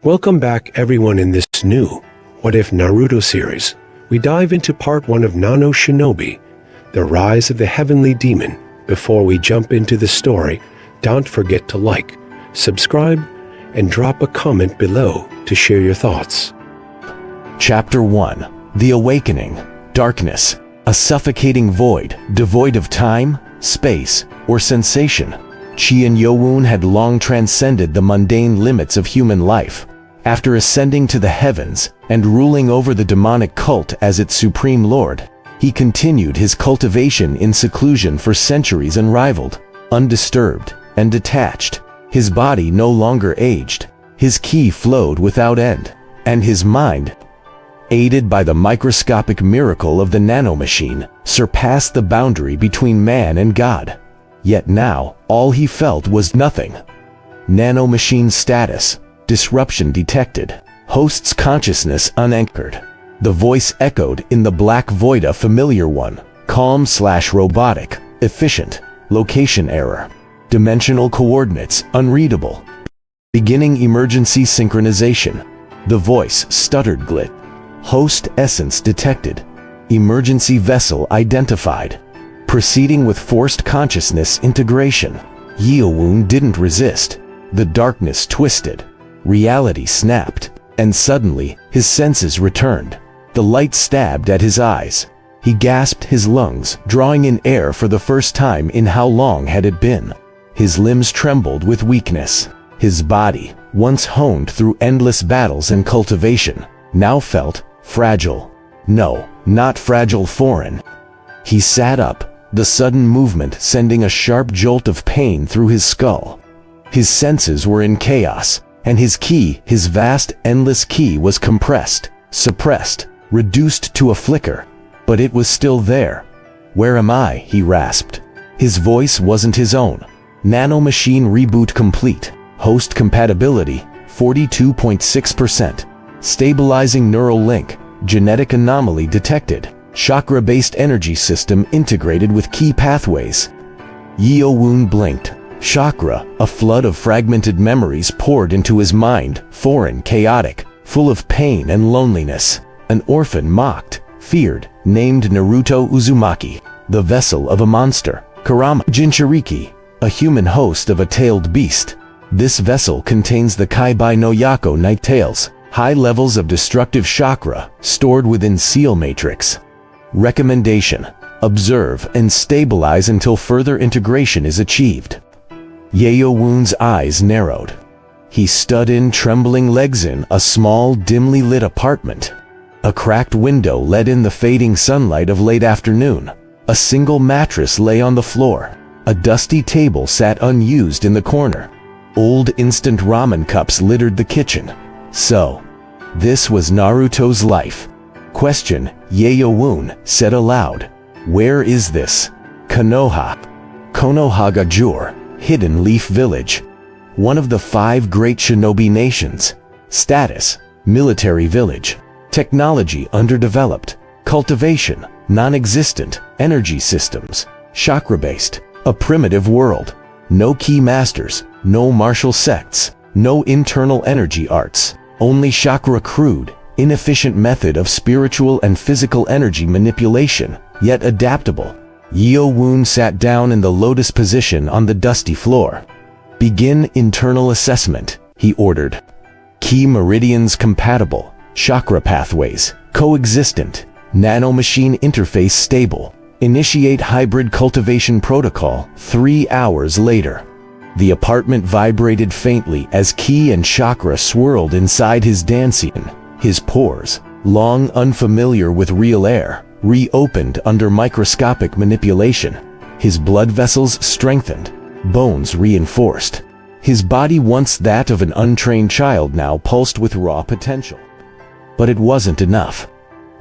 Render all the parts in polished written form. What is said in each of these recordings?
Welcome back everyone in this new What If Naruto series. We dive into part 1 of Nano Shinobi, the rise of the heavenly demon. Before we jump into the story, don't forget to like, subscribe, and drop a comment below to share your thoughts. Chapter 1. The Awakening. Darkness. A suffocating void, devoid of time, space, or sensation. Cheon Yeo-Woon had long transcended the mundane limits of human life. After ascending to the heavens and ruling over the demonic cult as its supreme lord, he continued his cultivation in seclusion for centuries unrivaled, undisturbed, and detached. His body no longer aged, his ki flowed without end, and his mind, aided by the microscopic miracle of the Nano Machine, surpassed the boundary between man and God. Yet now, all he felt was nothing. Nano Machine status. Disruption detected. Host's consciousness unanchored. The voice echoed in the black void, a familiar one. Calm/robotic. Efficient. Location error. Dimensional coordinates unreadable. Beginning emergency synchronization. The voice stuttered. Glit. Host essence detected. Emergency vessel identified. Proceeding with forced consciousness integration. Yeo-Woon didn't resist. The darkness twisted. Reality snapped, and suddenly, his senses returned. The light stabbed at his eyes. He gasped his lungs, drawing in air for the first time in how long had it been. His limbs trembled with weakness. His body, once honed through endless battles and cultivation, now felt fragile. No, not fragile, foreign. He sat up, the sudden movement sending a sharp jolt of pain through his skull. His senses were in chaos. And his ki, his vast, endless ki, was compressed, suppressed, reduced to a flicker. But it was still there. "Where am I?" he rasped. His voice wasn't his own. Nano Machine reboot complete. Host compatibility, 42.6%. Stabilizing neural link. Genetic anomaly detected. Chakra-based energy system integrated with ki pathways. Yeo-Woon blinked. Chakra, a flood of fragmented memories poured into his mind, foreign, chaotic, full of pain and loneliness. An orphan mocked, feared, named Naruto Uzumaki, the vessel of a monster. Karama Jinchuriki, a human host of a tailed beast. This vessel contains the Kaibai no Yako night tails, high levels of destructive chakra, stored within seal matrix. Recommendation: observe and stabilize until further integration is achieved. Yeo-Woon's eyes narrowed. He stood in trembling legs in a small, dimly lit apartment. A cracked window let in the fading sunlight of late afternoon. A single mattress lay on the floor. A dusty table sat unused in the corner. Old instant ramen cups littered the kitchen. So, this was Naruto's life. Question, Yeo-Woon said aloud. Where is this? Konoha. Konohagajur. Hidden Leaf Village. One of the 5 great shinobi nations. Status: military village. Technology underdeveloped. Cultivation non-existent. Energy systems chakra-based. A primitive world. No ki masters, no martial sects, no internal energy arts. Only chakra, crude, inefficient method of spiritual and physical energy manipulation, yet adaptable. Yeo-Woon sat down in the lotus position on the dusty floor. Begin internal assessment, he ordered. Ki meridians compatible, chakra pathways coexistent, Nano Machine interface stable. Initiate hybrid cultivation protocol. 3 hours later. The apartment vibrated faintly as ki and chakra swirled inside his dancing. His pores, long unfamiliar with real air, reopened under microscopic manipulation. His blood vessels strengthened, bones reinforced. His body, once that of an untrained child, now pulsed with raw potential. But it wasn't enough.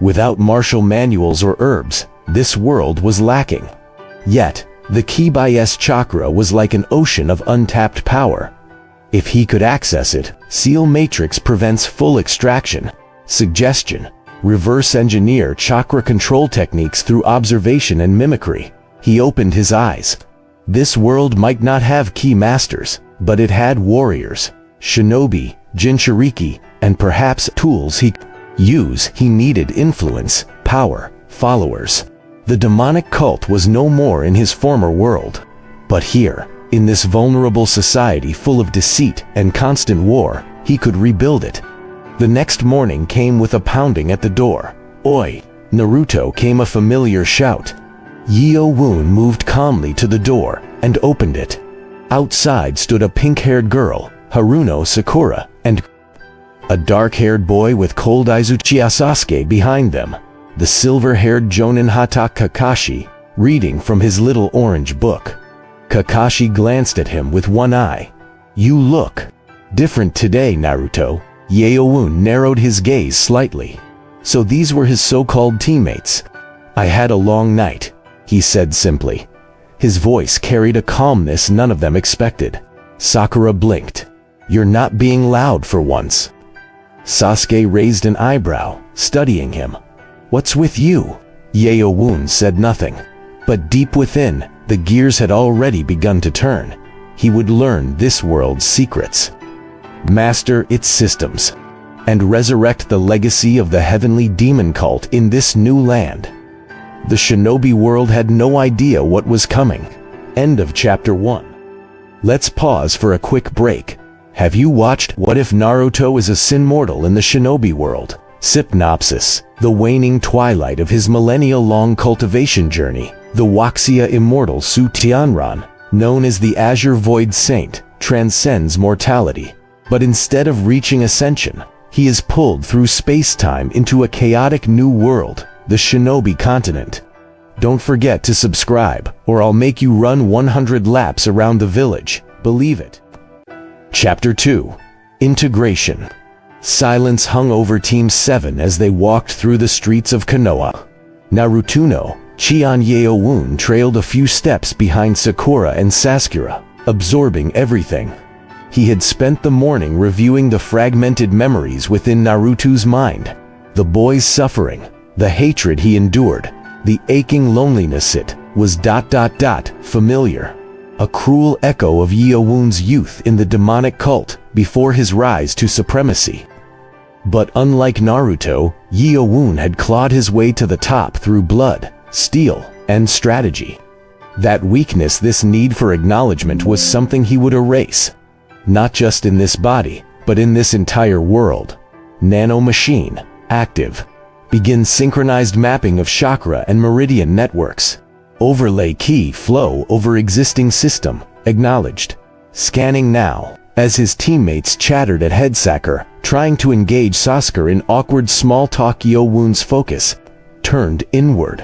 Without martial manuals or herbs, this world was lacking. Yet, the Ki-Bias chakra was like an ocean of untapped power. If he could access it, Seal Matrix prevents full extraction, suggestion, reverse engineer chakra control techniques through observation and mimicry. He opened his eyes. This world might not have Ki Masters, but it had warriors, Shinobi, Jinchuriki, and perhaps tools he could use. He needed influence, power, followers. The demonic cult was no more in his former world. But here, in this vulnerable society full of deceit and constant war, he could rebuild it. The next morning came with a pounding at the door. "Oi, Naruto!" came a familiar shout. Yeo-Woon moved calmly to the door and opened it. Outside stood a pink-haired girl, Haruno Sakura, and a dark-haired boy with cold eyes, Uchiha Sasuke, behind them. The silver-haired Jonin Hata Kakashi, reading from his little orange book. Kakashi glanced at him with one eye. "You look different today, Naruto." Yeo-Woon narrowed his gaze slightly. So these were his so-called teammates. "I had a long night," he said simply. His voice carried a calmness none of them expected. Sakura blinked. "You're not being loud for once." Sasuke raised an eyebrow, studying him. "What's with you?" Yeo-Woon said nothing. But deep within, the gears had already begun to turn. He would learn this world's secrets, master its systems, and resurrect the legacy of the heavenly demon cult in this new land. The Shinobi world had no idea what was coming. End of Chapter 1. Let's pause for a quick break. Have you watched What If Naruto is a Sin Mortal in the Shinobi world? Synopsis: the waning twilight of his millennia-long cultivation journey, the Waxia immortal Su Tianran, known as the Azure Void Saint, transcends mortality. But instead of reaching ascension, he is pulled through space-time into a chaotic new world, the Shinobi continent. Don't forget to subscribe, or I'll make you run 100 laps around the village, believe it. Chapter 2. Integration. Silence hung over Team 7 as they walked through the streets of Konoha. Naruto, Cheon Yeo-Woon trailed a few steps behind Sakura and Sakura, absorbing everything. He had spent the morning reviewing the fragmented memories within Naruto's mind. The boy's suffering, the hatred he endured, the aching loneliness, it was ... familiar. A cruel echo of Yeo-Woon's youth in the demonic cult before his rise to supremacy. But unlike Naruto, Yeo-Woon had clawed his way to the top through blood, steel, and strategy. That weakness, this need for acknowledgement, was something he would erase. Not just in this body, but in this entire world. Nano Machine, active. Begin synchronized mapping of chakra and meridian networks. Overlay key flow over existing system, acknowledged. Scanning now, as his teammates chattered at Headsacker, trying to engage Sasuke in awkward small talk. Yeo-Woon's focus turned inward.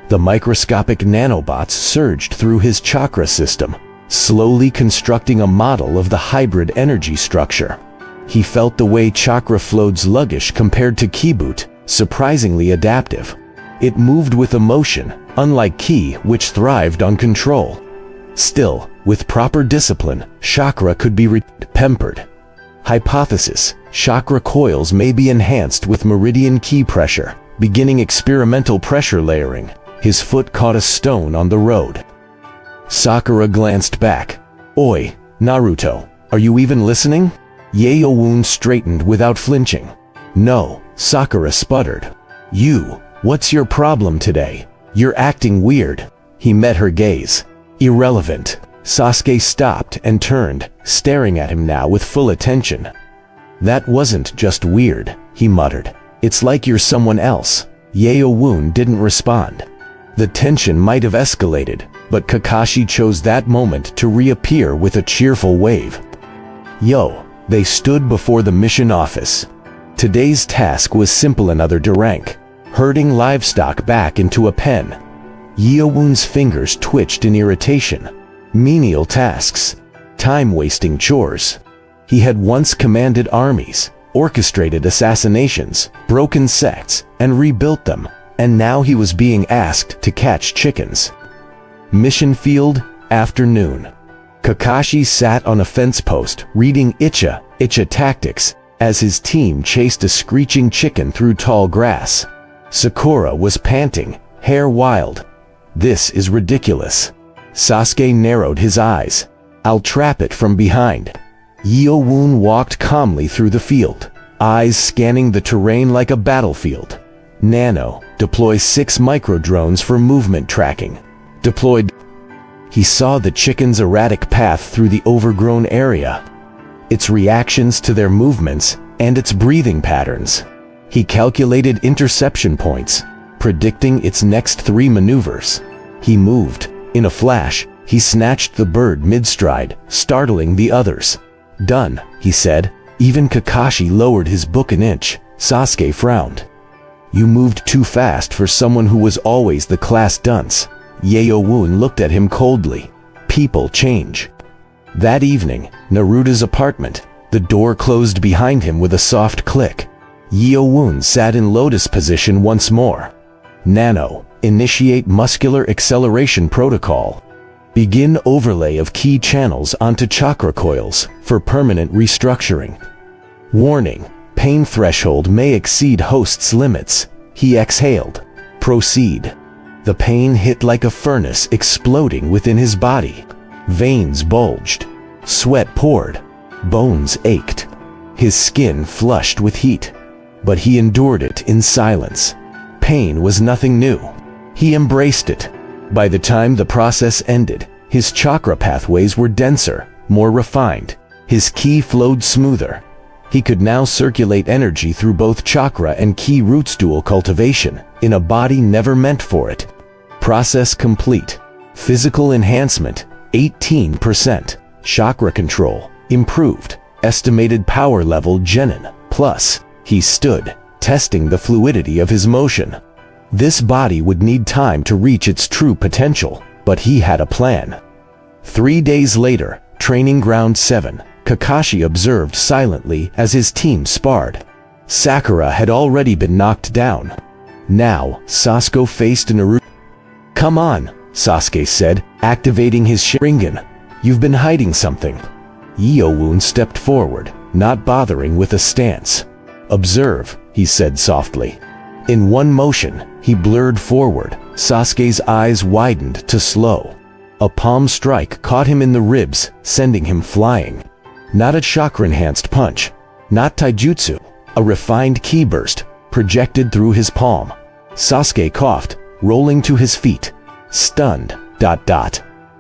The microscopic nanobots surged through his chakra system, slowly constructing a model of the hybrid energy structure. He felt the way chakra flowed sluggish compared to ki-boot, surprisingly adaptive. It moved with emotion, unlike ki, which thrived on control. Still, with proper discipline, chakra could be tempered. Hypothesis: chakra coils may be enhanced with meridian ki pressure. Beginning experimental pressure layering. His foot caught a stone on the road. Sakura glanced back. "Oi, Naruto, are you even listening?" Yeo-Woon straightened without flinching. "No," Sakura sputtered. What's your problem today? You're acting weird." He met her gaze. "Irrelevant." Sasuke stopped and turned, staring at him now with full attention. "That wasn't just weird," he muttered. "It's like you're someone else." Yeo-Woon didn't respond. The tension might have escalated, but Kakashi chose that moment to reappear with a cheerful wave. "Yo." They stood before the mission office. Today's task was simple: another rank. Herding livestock back into a pen. Yeo-Woon's fingers twitched in irritation. Menial tasks. Time-wasting chores. He had once commanded armies, orchestrated assassinations, broken sects, and rebuilt them, and now he was being asked to catch chickens. Mission field, afternoon. Kakashi sat on a fence post, reading Icha Tactics, as his team chased a screeching chicken through tall grass. Sakura was panting, hair wild. "This is ridiculous." Sasuke narrowed his eyes. "I'll trap it from behind." Yeo-Woon walked calmly through the field, eyes scanning the terrain like a battlefield. Nano, deploy 6 micro-drones for movement tracking. Deployed. He saw the chicken's erratic path through the overgrown area, its reactions to their movements, and its breathing patterns. He calculated interception points, predicting its next 3 maneuvers. He moved. In a flash, he snatched the bird mid-stride, startling the others. "Done," he said. Even Kakashi lowered his book an inch. Sasuke frowned. "You moved too fast for someone who was always the class dunce." Yeo-Woon looked at him coldly. People change. That evening, Naruto's apartment, the door closed behind him with a soft click. Yeo-Woon sat in lotus position once more. Nano, initiate muscular acceleration protocol. Begin overlay of key channels onto chakra coils for permanent restructuring. Warning, pain threshold may exceed host's limits. He exhaled. Proceed. The pain hit like a furnace exploding within his body. Veins bulged. Sweat poured. Bones ached. His skin flushed with heat. But he endured it in silence. Pain was nothing new. He embraced it. By the time the process ended, his chakra pathways were denser, more refined. His ki flowed smoother. He could now circulate energy through both chakra and ki roots dual cultivation, in a body never meant for it. Process complete. Physical enhancement, 18%. Chakra control, improved. Estimated power level Genin, plus. He stood, testing the fluidity of his motion. This body would need time to reach its true potential, but he had a plan. 3 days later, Training Ground 7, Kakashi observed silently as his team sparred. Sakura had already been knocked down. Now, Sasuke faced Naruto. "Come on," Sasuke said, activating his Sharingan. "You've been hiding something." Yeo-Woon stepped forward, not bothering with a stance. "Observe," he said softly. In one motion, he blurred forward. Sasuke's eyes widened to slow. A palm strike caught him in the ribs, sending him flying. Not a chakra-enhanced punch. Not taijutsu. A refined ki burst, projected through his palm. Sasuke coughed, rolling to his feet. Stunned.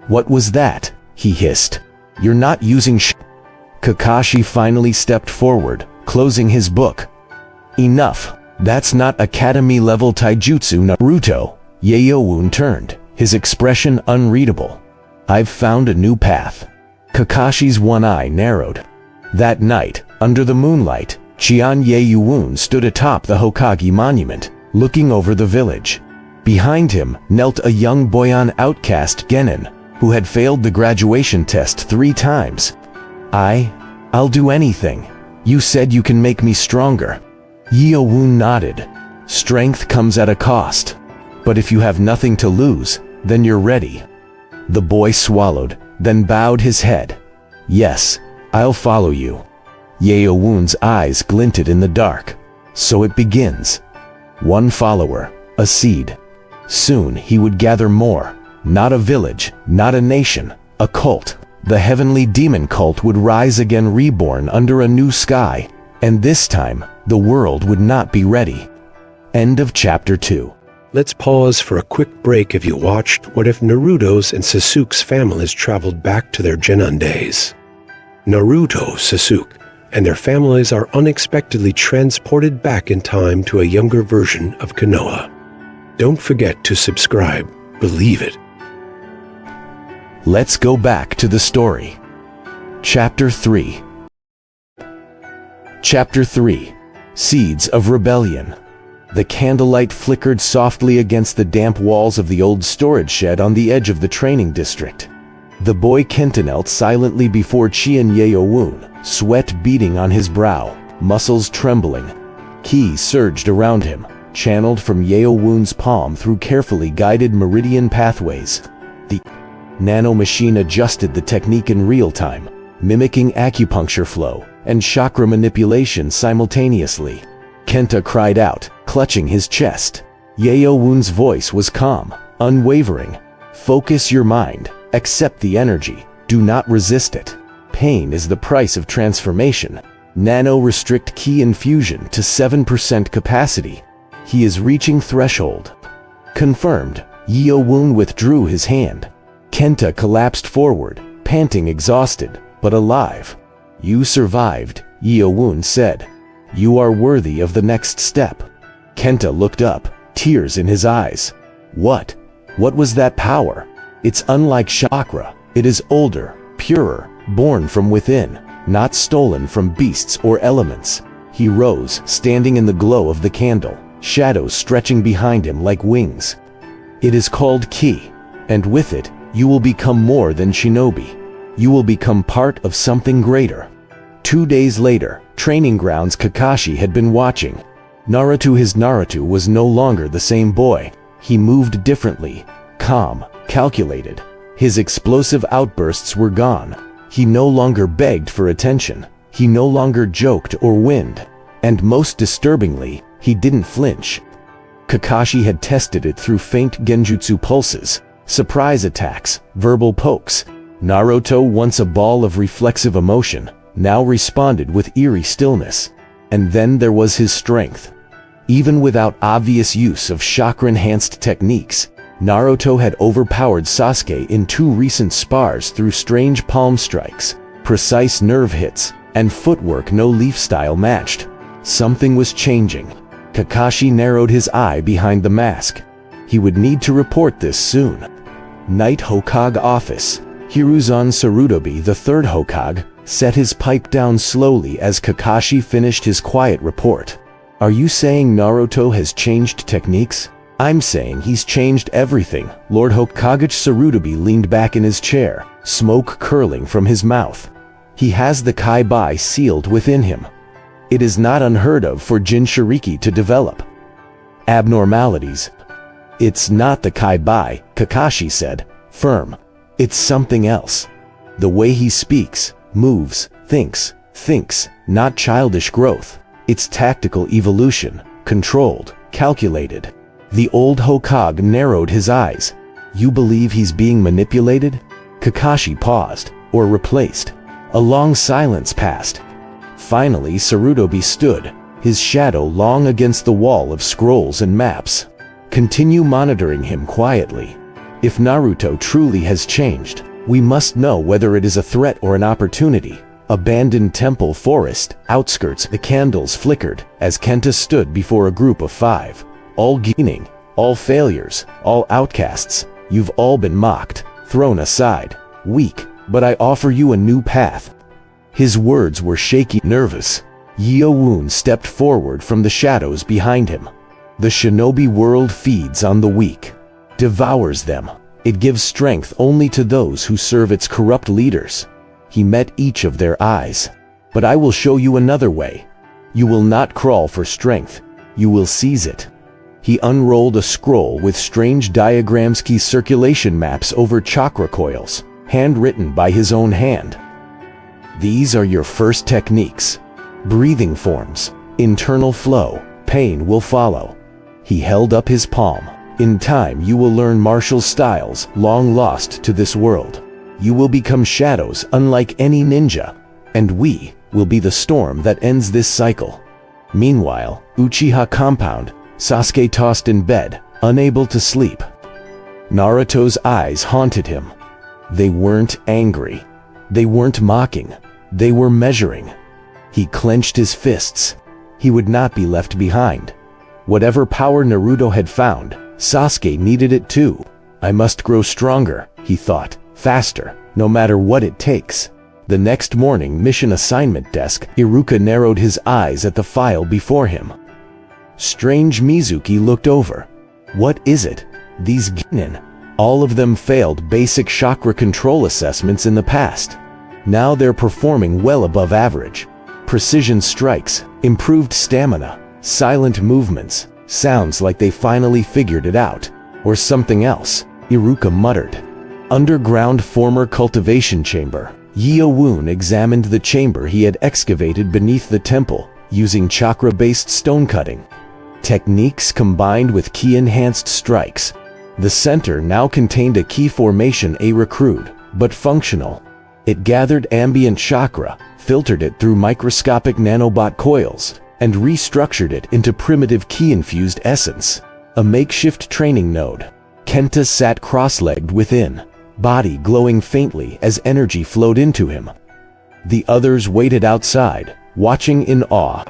"What was that?" he hissed. "You're not using sh—" Kakashi finally stepped forward, closing his book. "Enough. That's not academy-level taijutsu, Naruto." Yeo-Woon turned, his expression unreadable. "I've found a new path." Kakashi's one eye narrowed. That night, under the moonlight, Cheon Yeo-Woon stood atop the Hokage monument, looking over the village. Behind him knelt a young Boyan outcast Genin, who had failed the graduation test 3 times. I'll do anything. You said you can make me stronger." Yeo-Woon nodded. "Strength comes at a cost. But if you have nothing to lose, then you're ready." The boy swallowed, then bowed his head. "Yes, I'll follow you." Yeo-Woon's eyes glinted in the dark. "So it begins. One follower, a seed. Soon he would gather more. Not a village, not a nation, a cult. The heavenly demon cult would rise again, reborn under a new sky. And this time, the world would not be ready. End of chapter 2. Let's pause for a quick break. If you watched What If Naruto's and Sasuke's families traveled back to their Genin days. Naruto, Sasuke, and their families are unexpectedly transported back in time to a younger version of Konoha. Don't forget to subscribe. Believe it. Let's go back to the story. Chapter 3. Chapter 3. Seeds of Rebellion. The candlelight flickered softly against the damp walls of the old storage shed on the edge of the training district. The boy Kenta knelt silently before Cheon Yeo-Woon, sweat beading on his brow, muscles trembling. Ki surged around him, channeled from Yeo-Woon's palm through carefully guided meridian pathways. The Nano Machine adjusted the technique in real time, mimicking acupuncture flow and chakra manipulation simultaneously. Kenta cried out, clutching his chest. Yeo-Woon's voice was calm, unwavering. "Focus your mind, accept the energy, do not resist it." Pain is the price of transformation. Nano restrict ki infusion to 7% capacity. He is reaching threshold. Confirmed. Yeo-Woon withdrew his hand. Kenta collapsed forward, panting, exhausted, but alive. You survived, Yeo-Woon said. You are worthy of the next step. Kenta looked up, tears in his eyes. What? What was that power? It's unlike chakra. It is older, purer, born from within, not stolen from beasts or elements. He rose, standing in the glow of the candle, shadows stretching behind him like wings. It is called ki, and with it, you will become more than Shinobi. You will become part of something greater. 2 days later, training grounds. Kakashi had been watching. Naruto was no longer the same boy. He moved differently, calm, calculated. His explosive outbursts were gone. He no longer begged for attention. He no longer joked or winned. And most disturbingly, he didn't flinch. Kakashi had tested it through faint genjutsu pulses, surprise attacks, verbal pokes. Naruto, once a ball of reflexive emotion, now responded with eerie stillness. And then there was his strength. Even without obvious use of chakra-enhanced techniques, Naruto had overpowered Sasuke in 2 recent spars through strange palm strikes, precise nerve hits, and footwork no Leaf style matched. Something was changing. Kakashi narrowed his eye behind the mask. He would need to report this soon. Night Hokage office. Hiruzan Sarutobi, the 3rd Hokage, set his pipe down slowly as Kakashi finished his quiet report. Are you saying Naruto has changed techniques? I'm saying he's changed everything. Lord Hokage Sarutobi leaned back in his chair, smoke curling from his mouth. He has the Kai-Bai sealed within him. It is not unheard of for Jinchuriki to develop abnormalities. It's not the Kai-Bai, Kakashi said, firm. It's something else. The way he speaks, moves, thinks, not childish growth. It's tactical evolution, controlled, calculated. The old Hokage narrowed his eyes. You believe he's being manipulated? Kakashi paused, or replaced. A long silence passed. Finally, Sarutobi stood, his shadow long against the wall of scrolls and maps. Continue monitoring him quietly. If Naruto truly has changed, we must know whether it is a threat or an opportunity. Abandoned temple forest, outskirts. The candles flickered as Kenta stood before a group of 5. All gaining, all failures, all outcasts. You've all been mocked, thrown aside, weak, but I offer you a new path. His words were shaky, nervous. Yeo-Woon stepped forward from the shadows behind him. The shinobi world feeds on the weak, devours them. It gives strength only to those who serve its corrupt leaders. He met each of their eyes. But I will show you another way. You will not crawl for strength. You will seize it. He unrolled a scroll with strange diagrams, key circulation maps over chakra coils, handwritten by his own hand. These are your first techniques. Breathing forms, internal flow, pain will follow. He held up his palm. In time you will learn martial styles long lost to this world. You will become shadows unlike any ninja, and we will be the storm that ends this cycle. Meanwhile, Uchiha compound, Sasuke tossed in bed, unable to sleep. Naruto's eyes haunted him. They weren't angry. They weren't mocking. They were measuring. He clenched his fists. He would not be left behind. Whatever power Naruto had found, Sasuke needed it too. I must grow stronger, he thought. Faster, no matter what it takes. The next morning, mission assignment desk, Iruka narrowed his eyes at the file before him. Strange. Mizuki looked over. What is it? These genin. All of them failed basic chakra control assessments in the past. Now they're performing well above average. Precision strikes, improved stamina, silent movements. Sounds like they finally figured it out. Or something else, Iruka muttered. Underground former cultivation chamber. Yeo-Woon examined the chamber he had excavated beneath the temple, using chakra-based stone cutting. Techniques combined with ki-enhanced strikes. The center now contained a ki formation, a crude, but functional. It gathered ambient chakra, filtered it through microscopic nanobot coils, and restructured it into primitive ki-infused essence, a makeshift training node. Kenta sat cross-legged within, body glowing faintly as energy flowed into him. The others waited outside, watching in awe.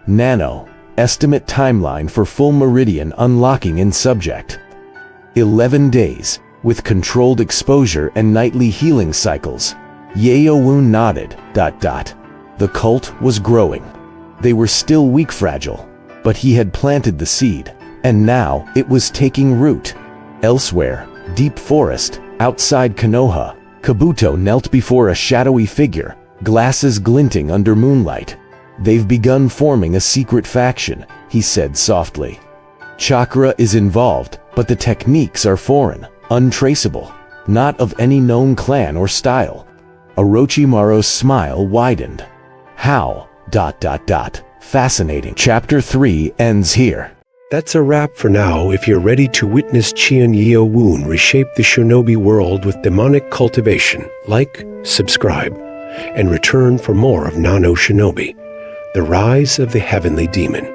Nano, estimate timeline for full meridian unlocking in subject. 11 days, with controlled exposure and nightly healing cycles. Yeo-Woon nodded, ... The cult was growing. They were still weak fragile, but he had planted the seed, and now it was taking root. Elsewhere, deep forest, outside Konoha, Kabuto knelt before a shadowy figure, glasses glinting under moonlight. They've begun forming a secret faction, he said softly. Chakra is involved, but the techniques are foreign, untraceable, not of any known clan or style. Orochimaru's smile widened. How? ... Fascinating. Chapter 3 ends here. That's a wrap for now. If you're ready to witness Cheon Yeo-Woon reshape the Shinobi world with demonic cultivation, like, subscribe, and return for more of Nano Shinobi, the rise of the heavenly demon.